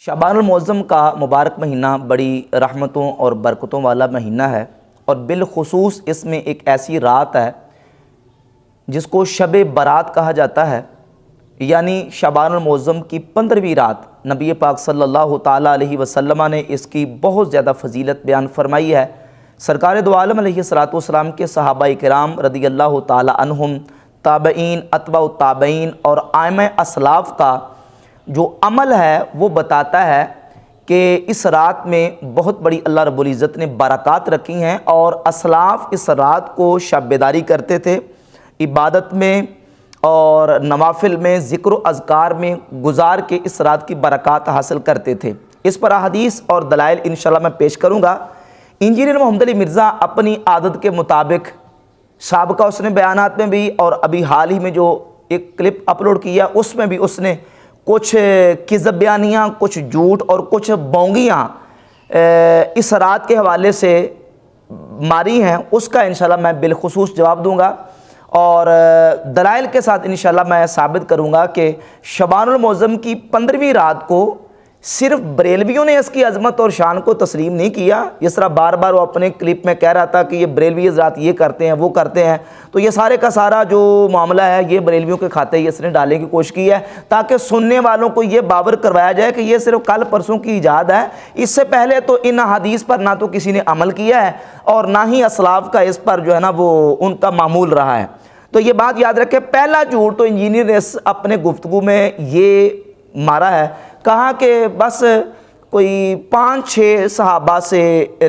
شعبان المعظم کا مبارک مہینہ بڑی رحمتوں اور برکتوں والا مہینہ ہے، اور بالخصوص اس میں ایک ایسی رات ہے جس کو شب برات کہا جاتا ہے، یعنی شعبان المعظم کی 15ویں رات نبی پاک صلی اللہ تعالیٰ علیہ وسلم نے اس کی بہت زیادہ فضیلت بیان فرمائی ہے۔ سرکار دو عالم علیہ الصلوۃ والسلام کے صحابہ کرام رضی اللہ تعالیٰ عنہم، تابعین، اتباع التابعین اور ائمہ اسلاف کا جو عمل ہے وہ بتاتا ہے کہ اس رات میں بہت بڑی اللہ رب العزت نے برکات رکھی ہیں، اور اسلاف اس رات کو شب بیداری کرتے تھے، عبادت میں اور نوافل میں، ذکر و اذکار میں گزار کے اس رات کی برکات حاصل کرتے تھے۔ اس پر احادیث اور دلائل انشاءاللہ میں پیش کروں گا۔ انجینئر محمد علی مرزا اپنی عادت کے مطابق سابقہ اس نے بیانات میں بھی اور ابھی حال ہی میں جو ایک کلپ اپلوڈ کیا اس میں بھی اس نے کچھ کذب بیانیاں، کچھ جھوٹ اور کچھ بونگیاں اس رات کے حوالے سے ماری ہیں، اس کا انشاءاللہ میں بالخصوص جواب دوں گا، اور دلائل کے ساتھ انشاءاللہ میں ثابت کروں گا کہ شعبان المعظم کی 15ویں رات کو صرف بریلویوں نے اس کی عظمت اور شان کو تسلیم نہیں کیا، جس طرح بار بار وہ اپنے کلپ میں کہہ رہا تھا کہ یہ بریلوی حضرات یہ کرتے ہیں وہ کرتے ہیں، تو یہ سارے کا سارا جو معاملہ ہے یہ بریلویوں کے کھاتے ہی اس نے ڈالنے کی کوشش کی ہے، تاکہ سننے والوں کو یہ باور کروایا جائے کہ یہ صرف کل پرسوں کی ایجاد ہے۔ اس سے پہلے تو ان حدیث پر نہ تو کسی نے عمل کیا ہے اور نہ ہی اسلاف کا اس پر جو ہے نا وہ ان کا معمول رہا ہے۔ تو یہ بات یاد رکھیں، پہلا جھوٹ تو انجینئر نے اپنے گفتگو میں یہ مارا ہے، کہا کہ بس کوئی 5-6 صحابہ سے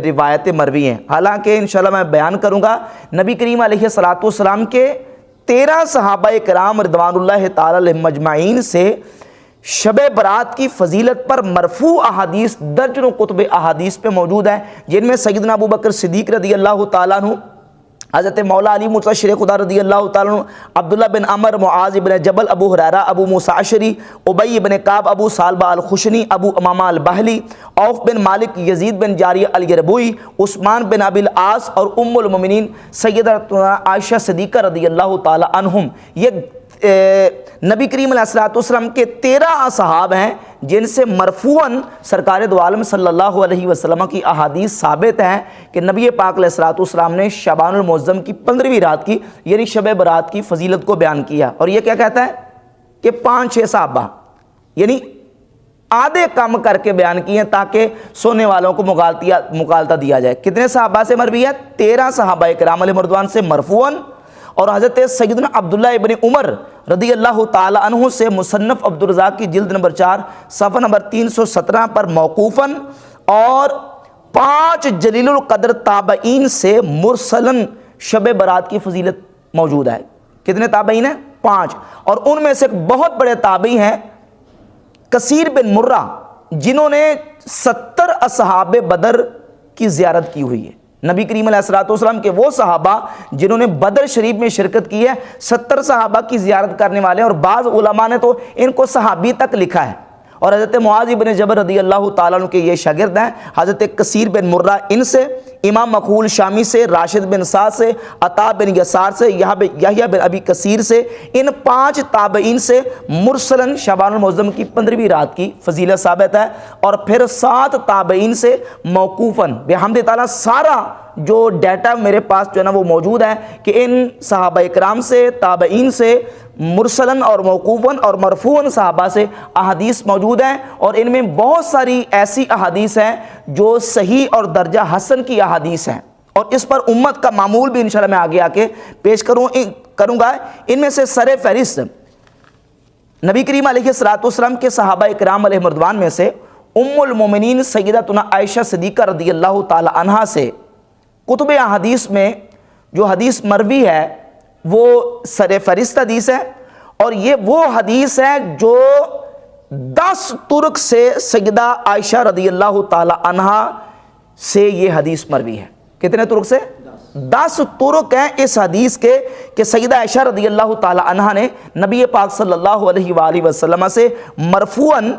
روایتیں مروی ہیں، حالانکہ انشاءاللہ میں بیان کروں گا نبی کریم علیہ الصلوۃ والسلام کے 13 صحابہ کرام رضوان اللہ تعالی علیہم مجمعین سے شب برات کی فضیلت پر مرفوع احادیث درجنوں کتب احادیث پہ موجود ہیں، جن میں سیدنا ابو بکر صدیق رضی اللہ تعالیٰ عنہ، حضرت مولا علی مرتضی شیر خدا رضی اللہ تعالیٰ عنہ، عبداللہ بن عمر، معاذ بن جبل، ابو ہریرہ، ابو موسیٰ اشعری، ابی بن کعب، ابو ثعلبہ الخشنی، ابو امامہ البہلی، عوف بن مالک، یزید بن جاریہ الیربوئی، عثمان بن ابی العاص اور ام المؤمنین سیدتنا عائشہ صدیقہ رضی اللہ تعالیٰ عنہم۔ یہ نبی کریم علیہ الصلوۃ والسلام کے 13 اصحاب ہیں جن سے مرفوعاً سرکار دو عالم صلی اللہ علیہ وسلم کی احادیث ثابت ہیں کہ نبی پاک علیہ الصلوۃ والسلام نے شعبان المعظم کی 15ویں رات کی یعنی شب برات کی فضیلت کو بیان کیا، اور یہ کیا کہتا ہے کہ 5-6 صحابہ یعنی آدھے کم کر کے بیان کیے ہیں تاکہ سونے والوں کو مغالطہ دیا جائے۔ کتنے صحابہ سے مروی ہے؟ 13 صحابہ کرام علیہ مردوان سے مرفوعاً، اور حضرت سیدنا عبداللہ ابن عمر رضی اللہ تعالی عنہ سے مصنف عبدالرزاق کی جلد نمبر 4 صفحہ نمبر 317 پر موقوفاً، اور 5 جلیل القدر تابعین سے مرسلاً شب برات کی فضیلت موجود ہے۔ کتنے تابعین ہیں؟ 5، اور ان میں سے ایک بہت بڑے تابعی ہیں کثیر بن مرہ، جنہوں نے 70 اصحاب بدر کی زیارت کی ہوئی ہے۔ نبی کریم علیہ الصلوۃ والسلام کے وہ صحابہ جنہوں نے بدر شریف میں شرکت کی ہے 70 صحابہ کی زیارت کرنے والے ہیں، اور بعض علماء نے تو ان کو صحابی تک لکھا ہے، اور حضرت معاذ بن جبل رضی اللہ تعالیٰ عنہ کے یہ شاگرد ہیں، حضرت کثیر بن مرہ ان سے، امام مقبول شامی سے، راشد بن سعد سے، عطا بن یسار سے، یحییٰ بن ابی کثیر سے، ان 5 تابعین سے مرسلاً شعبان المعظم کی 15ویں رات کی فضیلت ثابت ہے، اور پھر 7 تابعین سے موقوفاً بحمد تعالیٰ سارا جو ڈیٹا میرے پاس جو ہے نا وہ موجود ہے کہ ان صحابہ اکرام سے، تابعین سے، مرسلاً اور موقوفاً اور مرفوعاً صحابہ سے احادیث موجود ہیں، اور ان میں بہت ساری ایسی احادیث ہیں جو صحیح اور درجہ حسن کی احادیث ہیں، اور اس پر امت کا معمول بھی انشاءاللہ میں آگے آ کے پیش کروں گا۔ ان میں سے سر فہرست نبی کریم علیہ الصلوۃ والسلام کے صحابہ اکرام علیہ مردوان میں سے ام المؤمنین سیدتنا عائشہ صدیقہ رضی اللہ تعالی عنہا سے کتب احادیث میں جو حدیث مروی ہے وہ سر فہرست حدیث ہے، اور یہ وہ حدیث ہے جو 10 طرق سے سیدہ عائشہ رضی اللہ تعالی عنہا سے یہ حدیث مروی ہے۔ کتنے طرق سے؟ 10 طرق ہیں اس حدیث کے کہ سیدہ عائشہ رضی اللہ تعالی عنہا نے نبی پاک صلی اللہ علیہ وآلہ وسلم سے مرفوعاً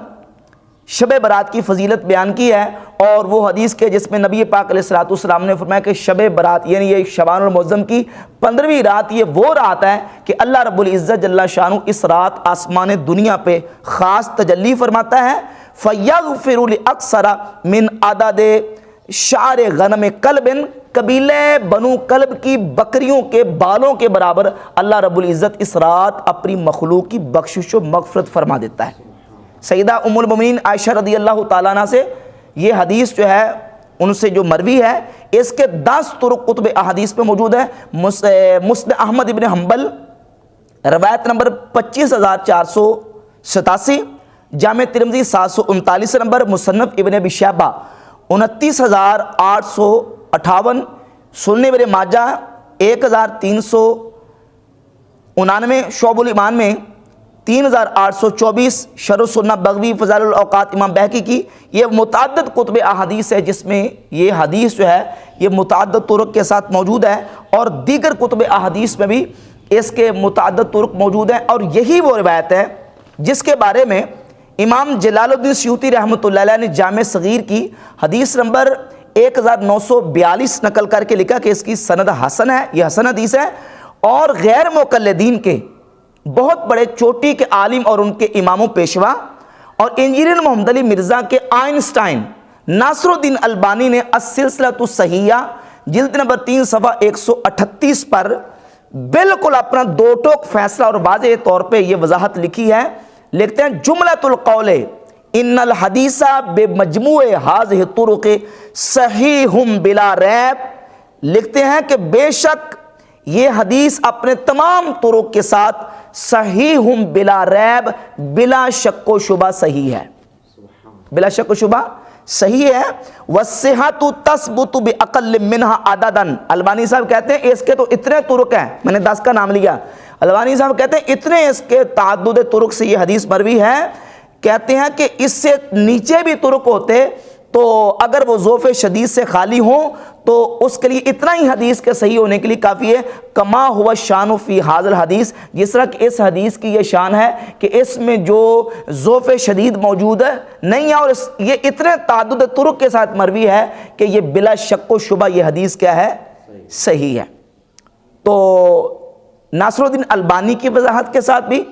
شب برات کی فضیلت بیان کی ہے، اور وہ حدیث کے جس میں نبی پاک علیہ الصلوۃ والسلام نے فرمایا کہ شب برات یعنی یہ شعبان المعظم کی 15ویں رات یہ وہ رات ہے کہ اللہ رب العزت جل شانہ اس رات آسمان دنیا پہ خاص تجلی فرماتا ہے، فَيَغْفِرُ لِأَكْثَرَ مِنْ عَدَدِ شَعْرِ غَنَمِ قَلْبٍ، قبیلے بنو کلب کی بکریوں کے بالوں کے برابر اللہ رب العزت اس رات اپنی مخلوق کی بخشش و مغفرت فرما دیتا ہے۔ سیدہ ام المومنین عائشہ رضی اللہ تعالیٰ عنہ سے یہ حدیث جو ہے ان سے جو مروی ہے، اس کے 10 طرق کتب احادیث پہ موجود ہے۔ مسند احمد ابن حنبل روایت نمبر 25487، جامع ترمذی 739 نمبر، مصنف ابن ابی شیبہ 29858، سنن ابن ماجہ 1399، شعب الایمان میں 3824، شرح سنہ بغوی، فضائل الاوقات امام بہقی کی، یہ متعدد کتب احادیث ہے جس میں یہ حدیث جو ہے یہ متعدد طرق کے ساتھ موجود ہے، اور دیگر کتب احادیث میں بھی اس کے متعدد طرق موجود ہیں۔ اور یہی وہ روایت ہے جس کے بارے میں امام جلال الدین سیوطی رحمۃ اللہ علیہ نے جامع صغیر کی حدیث نمبر 1942 نقل کر کے لکھا کہ اس کی سند حسن ہے، یہ حسن حدیث ہے، اور غیر مقلدین کے بہت بڑے چوٹی کے عالم اور ان کے اماموں پیشوا اور انجینئر محمد علی مرزا کے آئنسٹائن ناصر الدین البانی نے السلسلۃ الصحیحہ جلد نمبر 3 صفحہ 138 پر بالکل اپنا دو ٹوک فیصلہ اور واضح طور پہ یہ وضاحت لکھی ہے۔ لکھتے ہیں جملۃ القول ان الحدیث بمجموع هذه الطرق صحیح بلا ریب، لکھتے ہیں کہ بے شک یہ حدیث اپنے تمام طرق کے ساتھ صحیح بلا ریب، بلا شک و شبہ صحیح ہے، بلا شک و شبہ صحیح ہے۔ والصحۃ تثبت باقل منها عددا، البانی صاحب کہتے ہیں اس کے تو اتنے طرق ہیں، میں نے 10 کا نام لیا، البانی صاحب کہتے ہیں اتنے اس کے تعدد طرق سے یہ حدیث مروی ہے، کہتے ہیں کہ اس سے نیچے بھی طرق ہوتے تو اگر وہ ضعف شدید سے خالی ہوں تو اس کے لیے اتنا ہی حدیث کے صحیح ہونے کے لیے کافی ہے۔ کما ہوا شان فی ھذا الحدیث، جس طرح کہ اس حدیث کی یہ شان ہے کہ اس میں جو ضعف شدید موجود ہے نہیں ہے، اور یہ اتنے تعدد طرق کے ساتھ مروی ہے کہ یہ بلا شک و شبہ یہ حدیث کیا ہے؟ صحیح ہے۔ تو ناصر الدین البانی کی وضاحت کے ساتھ بھی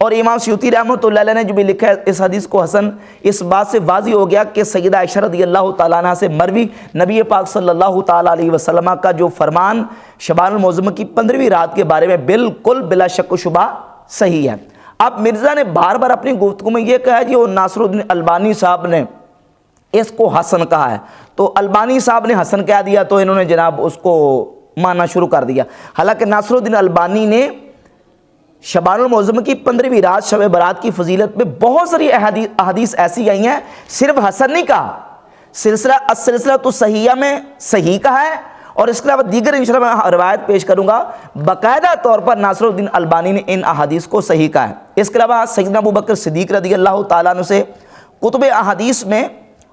اور امام سیوطی رحمۃ اللہ علیہ نے جو بھی لکھا ہے اس حدیث کو حسن، اس بات سے واضح ہو گیا کہ سیدہ عائشہ رضی اللہ تعالیٰ عنہ سے مروی نبی پاک صلی اللہ تعالیٰ علیہ وسلم کا جو فرمان شعبان المعظم کی 15ویں رات کے بارے میں بالکل بلا شک و شبہ صحیح ہے۔ اب مرزا نے بار بار اپنی گفتگو میں یہ کہا کہ وہ ناصر الدین البانی صاحب نے اس کو حسن کہا ہے، تو البانی صاحب نے حسن کہہ دیا تو انہوں نے جناب اس کو ماننا شروع کر دیا، حالانکہ ناصر الدین البانی نے شعبان المعظم کی 15ویں رات شب برات کی فضیلت میں بہت ساری احادیث ایسی آئی ہیں، صرف حسن نہیں کہا، السلسلۃ الصحیحہ میں صحیح کہا ہے، اور اس کے علاوہ دیگر انشاءاللہ میں روایت پیش کروں گا، باقاعدہ طور پر ناصر الدین البانی نے ان احادیث کو صحیح کہا ہے۔ اس کے علاوہ سیدنا ابوبکر صدیق رضی اللہ تعالیٰ عنہ سے کتب احادیث میں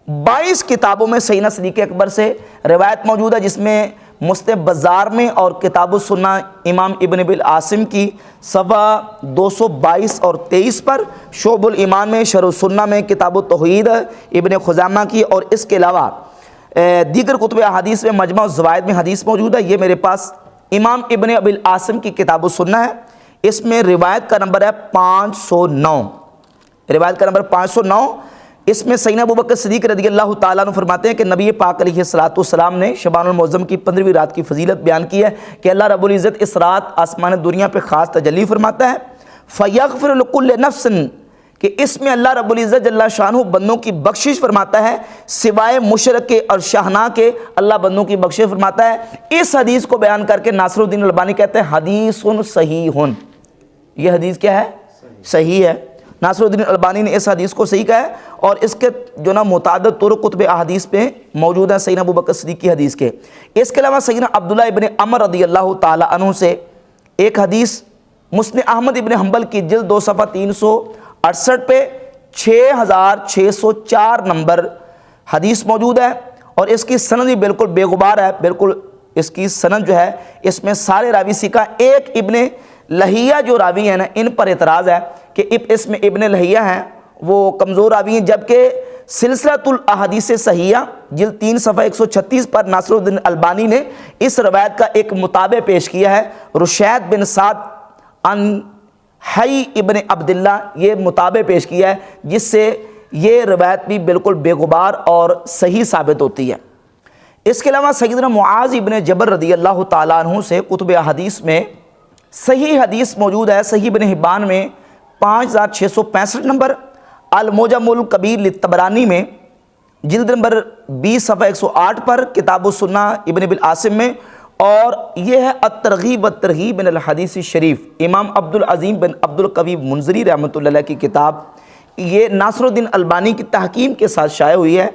22 کتابوں میں سیدنا صدیق اکبر سے روایت موجود ہے، جس میں مسند بزار میں اور کتاب السنہ امام ابن ابی العاصم کی صفحہ 222 اور 23 پر، شعب الایمان میں، شرح السنہ میں کتاب التوحید ابن خزیمہ کی، اور اس کے علاوہ دیگر کتب احادیث میں مجمع الزوائد میں حدیث موجود ہے۔ یہ میرے پاس امام ابن ابی العاصم کی کتاب السنہ ہے، اس میں روایت کا نمبر ہے 509، روایت کا نمبر 509۔ اس میں سیدنا ابوبکر صدیق رضی اللہ تعالیٰ عنہ فرماتے ہیں کہ نبی پاک علیہ السلام نے شعبان المعظم کی 15ویں رات کی فضیلت بیان کی ہے کہ اللہ رب العزت اس رات آسمان دنیا پہ خاص تجلی فرماتا ہے، فَيَغْفِرُ لِكُلِّ نَفْسٍ، کہ اس میں اللہ رب العزت جل شانہ بندوں کی بخشش فرماتا ہے، سوائے مشرک کے اور شہناہ کے اللہ بندوں کی بخشش فرماتا ہے۔ اس حدیث کو بیان کر کے ناصر الدین البانی کہتے ہیں حدیث صحیح، یہ حدیث کیا ہے؟ صحیح ہے۔ ناصر الدین البانی نے اس حدیث کو صحیح کہا ہے، اور اس کے جو نا متعدد طرق کتب احادیث پہ موجود ہیں سیدنا ابوبکر صدیق کی حدیث کے۔ اس کے علاوہ سیدنا عبداللہ ابن عمر رضی اللہ تعالی عنہ سے ایک حدیث مسند احمد ابن حنبل کی جلد 2 صفحہ 368 پہ 6604 نمبر حدیث موجود ہے، اور اس کی سند بھی بالکل بے غبار ہے، بالکل اس کی سند جو ہے اس میں سارے راوی ثقہ، ایک ابن لہیہ جو راوی ہیں نا ان پر اعتراض ہے کہ اس میں ابن لہیہ ہیں وہ کمزور راوی ہیں، جبکہ سلسلۃ الاحادیث صحیحہ جلد 3 صفحہ 136 پر ناصر الدین البانی نے اس روایت کا ایک متابع پیش کیا ہے، رشید بن سعد عن حی ابن عبداللہ، یہ متابع پیش کیا ہے، جس سے یہ روایت بھی بالکل بے غبار اور صحیح ثابت ہوتی ہے۔ اس کے علاوہ سیدنا معاذ ابن جبل رضی اللہ تعالیٰ عنہ سے کتب حدیث میں صحیح حدیث موجود ہے۔ صحیح ابن حبان میں 5665 نمبر، المعجم الکبیر للطبرانی میں جلد نمبر 20 صفحہ 108 پر، کتاب السنہ ابن ابی العاصم میں، اور یہ ہے الترغیب والترہیب من الحدیث الشریف، امام عبدالعظیم بن عبدالقوی منذری رحمۃ اللہ علیہ کی کتاب، یہ ناصر الدین البانی کی تحکیم کے ساتھ شائع ہوئی ہے۔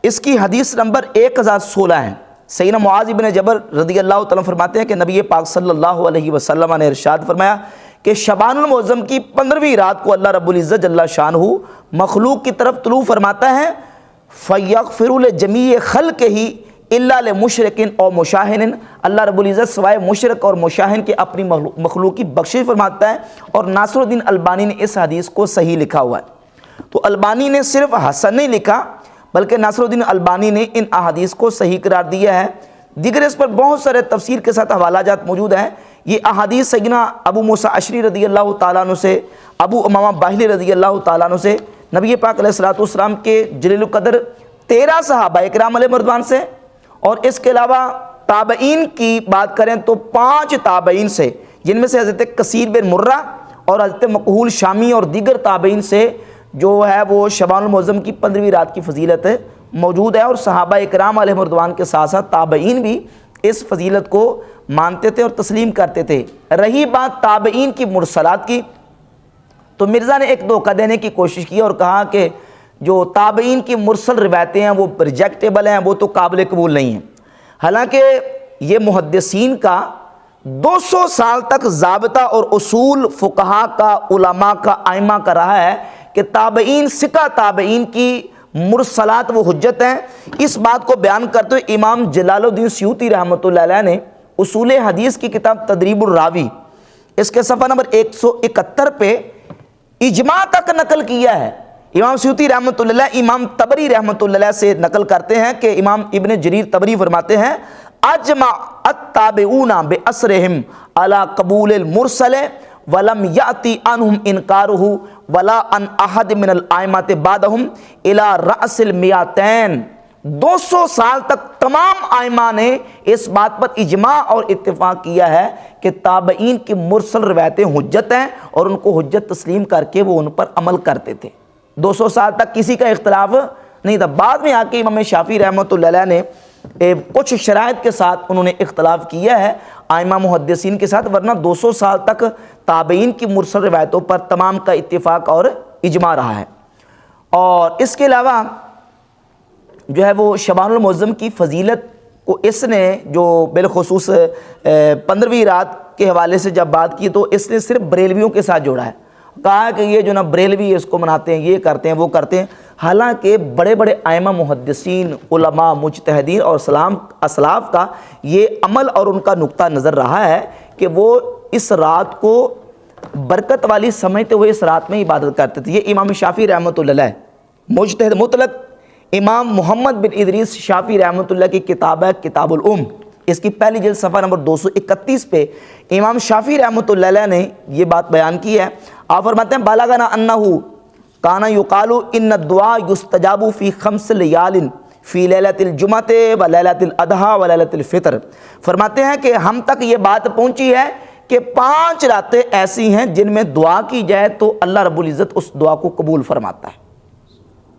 اس کی حدیث نمبر 1016 ہے۔ سیدنا معاذ بن جبل رضی اللہ تعالیٰ فرماتے ہیں کہ نبی پاک صلی اللہ علیہ وسلم نے ارشاد فرمایا کہ شعبان المعظم کی 15ویں رات کو اللہ رب العزت جل شانہ مخلوق کی طرف طلوع فرماتا ہے، فَيَغْفِرُ لِجَمِيعِ خَلْقِهِ إِلَّا لِمُشْرِكٍ أَوْ مُشَاهِنٍ، اللہ رب العزت سوائے مشرک اور مشاہن کے اپنی مخلوق کی بخشش فرماتا ہے، اور ناصر الدین البانی نے اس حدیث کو صحیح لکھا ہوا ہے۔ تو البانی نے صرف حسن نہیں لکھا بلکہ ناصر الدین البانی نے ان احادیث کو صحیح قرار دیا ہے۔ دیگر اس پر بہت سارے تفسیر کے ساتھ حوالہ جات موجود ہیں۔ یہ احادیث سیدنا ابو موسیٰ اشعری رضی اللہ تعالیٰ عنہ سے، ابو امامہ باہلی رضی اللہ تعالیٰ عنہ سے، نبی پاک علیہ الصلوۃ والسلام کے جلیل القدر 13 صحابہ اکرام علیہ مردوان سے، اور اس کے علاوہ تابعین کی بات کریں تو 5 تابعین سے، جن میں سے حضرت کثیر بن مرہ اور حضرت مکحول شامی اور دیگر تابعین سے جو ہے وہ شعبان المعظم کی 15ویں رات کی فضیلت موجود ہے، اور صحابہ اکرام علیہ مردوان کے ساتھ ساتھ تابعین بھی اس فضیلت کو مانتے تھے اور تسلیم کرتے تھے۔ رہی بات تابعین کی مرسلات کی، تو مرزا نے ایک دھوکہ دینے کی کوشش کی اور کہا کہ جو تابعین کی مرسل روایتیں ہیں وہ ریجیکٹیبل ہیں، وہ تو قابل قبول نہیں ہیں۔ حالانکہ یہ محدثین کا 200 سال تک ضابطہ اور اصول فقہا کا، علماء کا، ائمہ کا رہا ہے کہ تابعین، ثقہ تابعین کی مرسلات وہ حجت ہیں۔ اس بات کو بیان کرتے ہوئے امام جلال الدین سیوطی رحمۃ اللہ علیہ نے اصول حدیث کی کتاب تدریب الراوی، اس کے صفحہ نمبر 171 پہ اجماع تک نقل کیا ہے۔ امام سیوطی رحمۃ اللہ علیہ امام طبری رحمۃ اللہ علیہ سے نقل کرتے ہیں کہ امام ابن جریر طبری فرماتے ہیں، اجمع التابعون بأسرہم علی قبول المرسل ولم یأتی عنہم انکارہ ولا عن احد من الائمۃ بعدہم الی رأس المئتین۔ 200 سال تک تمام ائمہ نے اس بات پر اجماع اور اتفاق کیا ہے کہ تابعین کی مرسل روایتیں حجت ہیں، اور ان کو حجت تسلیم کر کے وہ ان پر عمل کرتے تھے۔ 200 سال تک کسی کا اختلاف نہیں تھا۔ بعد میں آ کے امام شافعی رحمۃ اللہ علیہ نے کچھ شرائط کے ساتھ انہوں نے اختلاف کیا ہے ائمہ محدثین کے ساتھ، ورنہ 200 سال تک تابعین کی مرسل روایتوں پر تمام کا اتفاق اور اجماع رہا ہے۔ اور اس کے علاوہ جو ہے وہ شعبان المعظم کی فضیلت کو اس نے جو بالخصوص 15ویں رات کے حوالے سے جب بات کی تو اس نے صرف بریلویوں کے ساتھ جوڑا ہے، کہا کہ یہ جو نا بریلوی اس کو مناتے ہیں، یہ کرتے ہیں، وہ کرتے ہیں، حالانکہ بڑے بڑے ائمہ محدثین، علماء، مجتہدین اور اسلاف کا یہ عمل اور ان کا نقطہ نظر رہا ہے کہ وہ اس رات کو برکت والی سمجھتے ہوئے اس رات میں عبادت کرتے تھے۔ یہ امام شافعی رحمۃ اللہ علیہ، مجتہد مطلق امام محمد بن ادریس شافعی رحمۃ اللہ کی کتاب ہے کتاب الام، اس کی پہلی جلد صفحہ نمبر 231 پہ امام شافعی رحمۃ اللہ علیہ نے یہ بات بیان کی ہے۔ آپ فرماتے ہیں بلغنا انہ کانا یقال ان الدعاء یستجاب فی 5 لیال فی لیلۃ الجمعۃ و لیلۃ الاضحیٰ و لیلۃ الفطر۔ فرماتے ہیں کہ ہم تک یہ بات پہنچی ہے کہ 5 راتیں ایسی ہیں جن میں دعا کی جائے تو اللہ رب العزت اس دعا کو قبول فرماتا ہے،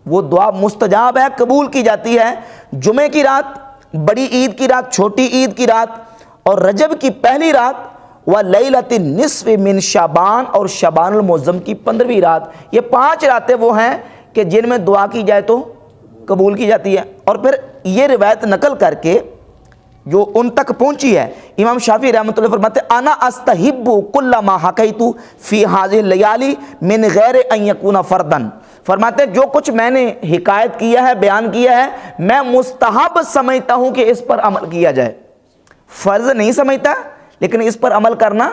وہ دعا مستجاب ہے، قبول کی جاتی ہے۔ جمعے کی رات، بڑی عید کی رات، چھوٹی عید کی رات، اور رجب کی پہلی رات، ولیلۃ النصف من شعبان، اور شعبان المعظم کی 15ویں رات۔ یہ 5 راتیں وہ ہیں کہ جن میں دعا کی جائے تو قبول کی جاتی ہے۔ اور پھر یہ روایت نقل کر کے جو ان تک پہنچی ہے، امام شافعی رحمۃ اللہ فرماتے ہیں انا استحب کل ما حکیت فی هذه اللیالی من غیر ان یکون فردا۔ فرماتے ہیں جو کچھ میں نے حکایت کیا ہے، بیان کیا ہے، میں مستحب سمجھتا ہوں کہ اس پر عمل کیا جائے، فرض نہیں سمجھتا لیکن اس پر عمل کرنا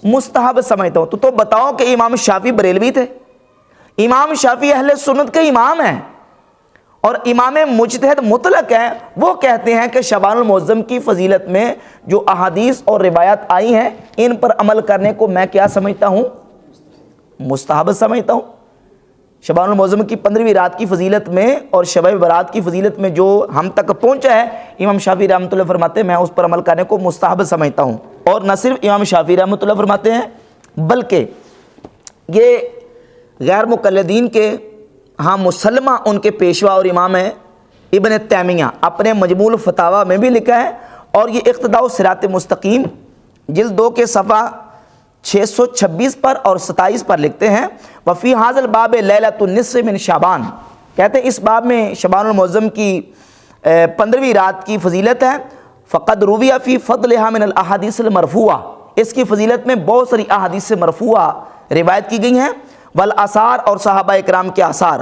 مستحب سمجھتا ہوں۔ تو بتاؤ کہ امام شافعی بریلوی تھے، امام شافعی اہل سنت کے امام ہیں اور امام مجتہد مطلق ہیں، وہ کہتے ہیں کہ شعبان المعظم کی فضیلت میں جو احادیث اور روایات آئی ہیں ان پر عمل کرنے کو میں کیا سمجھتا ہوں؟ مستحب سمجھتا ہوں۔ شعبان المعظم کی 15ویں رات کی فضیلت میں اور شب برات کی فضیلت میں جو ہم تک پہنچا ہے، امام شافعی رحمۃ اللہ فرماتے ہیں میں اس پر عمل کرنے کو مستحب سمجھتا ہوں۔ اور نہ صرف امام شافعی رحمۃ اللہ فرماتے ہیں بلکہ یہ غیر مقلدین کے ہاں مسلمہ ان کے پیشوا اور امام ہیں ابن تیمیہ اپنے مجموع الفتاویٰ میں بھی لکھا ہے، اور یہ اقتداء الصراط مستقیم جلد 2 کے صفحہ 626 پر اور 27 پر لکھتے ہیں، وفی حاضل باب لیلۃ النصف من شعبان، کہتے ہیں اس باب میں شعبان المعظم کی 15ویں رات کی فضیلت ہے، فقد روی فی فضلها من الاحادیث المرفوعہ، اس کی فضیلت میں بہت ساری احادیث مرفوعہ روایت کی گئی ہیں، والآثار اور صحابہ اکرام کے آثار،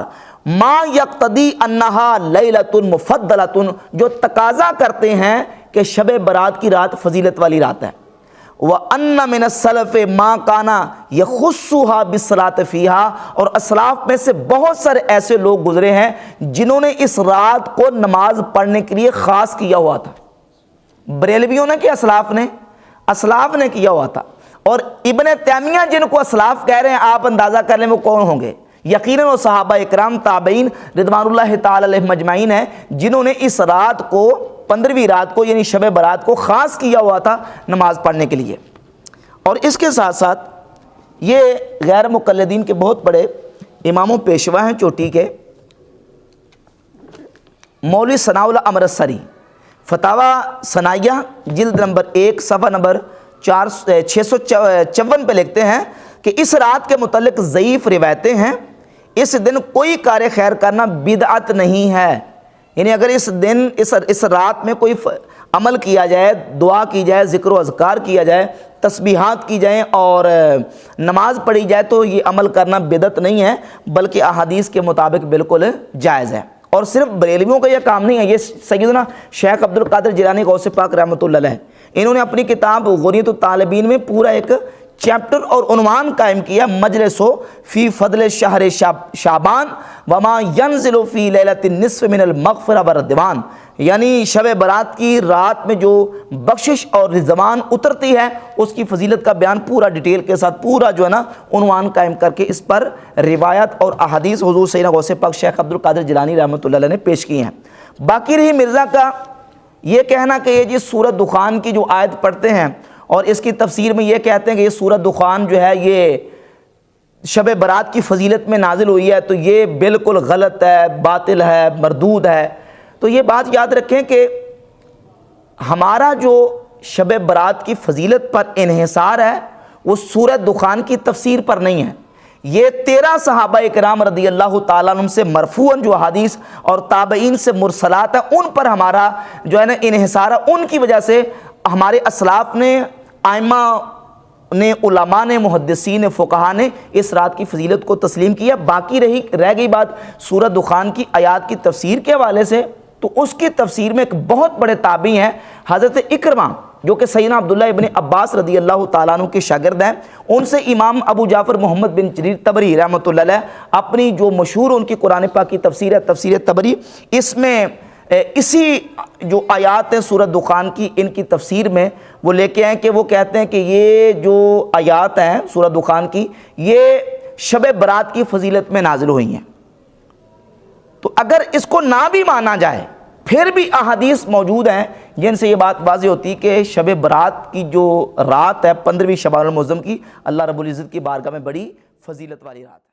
ما یقتدی انہا لیلۃ مفضلۃ، جو تقاضا کرتے ہیں کہ شب برات کی رات فضیلت والی رات ہے، وَأَنَّ مِنَ السَّلَفِ مَا كَانَ يَخُصُّهَا بِالصَّلَاةِ فِيهَا، اور اسلاف میں سے بہت سارے ایسے لوگ گزرے ہیں جنہوں نے اس رات کو نماز پڑھنے کے لیے خاص کیا ہوا تھا۔ بریلویوں نے کہ اسلاف نے کیا ہوا تھا، اور ابن تیمیہ جن کو اسلاف کہہ رہے ہیں آپ اندازہ کر لیں وہ کون ہوں گے، یقیناً وہ صحابہ اکرام تابعین رضوان اللہ تعالی علیہم اجمعین ہیں جنہوں نے اس رات کو 15ویں رات کو یعنی شب برات کو خاص کیا ہوا تھا نماز پڑھنے کے لیے۔ اور اس کے ساتھ ساتھ یہ غیر مقلدین کے بہت بڑے امام و پیشوا ہیں چوٹی کے، مولوی ثناء اللہ امرتسری فتاویٰ ثنائیہ جلد نمبر 1 صفحہ نمبر 654 پہ لکھتے ہیں کہ اس رات کے متعلق ضعیف روایتیں ہیں، اس دن کوئی کار خیر کرنا بدعت نہیں ہے، یعنی اگر اس دن اس رات میں کوئی عمل کیا جائے، دعا کی جائے، ذکر و اذکار کیا جائے، تسبیحات کی جائیں اور نماز پڑھی جائے تو یہ عمل کرنا بدعت نہیں ہے بلکہ احادیث کے مطابق بالکل جائز ہے۔ اور صرف بریلویوں کا یہ کام نہیں ہے، یہ سیدنا شیخ عبد القادر جیلانی غوث پاک رحمۃ اللہ علیہ انہوں نے اپنی کتاب غنیۃ الطالبین میں پورا ایک چیپٹر اور عنوان قائم کیا، مجلس فی فضل شہر شعبان وما ینزل فی لیلۃ النصف من المغفرہ والرضوان، یعنی شب برات کی رات میں جو بخشش اور رضوان اترتی ہے اس کی فضیلت کا بیان پورا ڈیٹیل کے ساتھ پورا جو ہے نا عنوان قائم کر کے اس پر روایت اور احادیث حضور سیدنا غوث پاک شیخ عبد القادر جیلانی رحمۃ اللہ علیہ نے پیش کی ہیں۔ باقی رہی مرزا کا یہ کہنا کہ یہ جی سورۃ دخان کی جو آیت پڑھتے ہیں اور اس کی تفسیر میں یہ کہتے ہیں کہ یہ سورۃ دخان جو ہے یہ شب برات کی فضیلت میں نازل ہوئی ہے، تو یہ بالکل غلط ہے، باطل ہے، مردود ہے۔ تو یہ بات یاد رکھیں کہ ہمارا جو شب برات کی فضیلت پر انحصار ہے وہ سورۃ دخان کی تفسیر پر نہیں ہے، یہ 13 صحابہ اکرام رضی اللہ تعالیٰ عنہم سے مرفوعاً جو حدیث اور تابعین سے مرسلات ہیں ان پر ہمارا جو ہے نا انحصار ہے، ان کی وجہ سے ہمارے اسلاف نے، ائمہ نے، علماء نے، محدثین نے، فقہاء نے اس رات کی فضیلت کو تسلیم کیا۔ باقی رہ گئی بات سورۃ دخان کی آیات کی تفسیر کے حوالے سے، تو اس کی تفسیر میں ایک بہت بڑے تابعی ہیں حضرت اکرمہ جو کہ سیدنا عبداللہ ابن عباس رضی اللہ تعالیٰ عنہ کے شاگرد ہیں، ان سے امام ابو جعفر محمد بن جریر طبری رحمۃ اللہ علیہ اپنی جو مشہور ان کی قرآن پاک کی تفسیر ہے تفسیر طبری، اس میں اسی جو آیات ہیں سورۃ دخان کی ان کی تفسیر میں وہ لے کے آئیں کہ وہ کہتے ہیں کہ یہ جو آیات ہیں سورۃ دخان کی یہ شب برات کی فضیلت میں نازل ہوئی ہیں۔ تو اگر اس کو نہ بھی مانا جائے پھر بھی احادیث موجود ہیں جن سے یہ بات واضح ہوتی ہے کہ شب برات کی جو رات ہے 15ویں شعبان المعظم کی اللہ رب العزت کی بارگاہ میں بڑی فضیلت والی رات ہے۔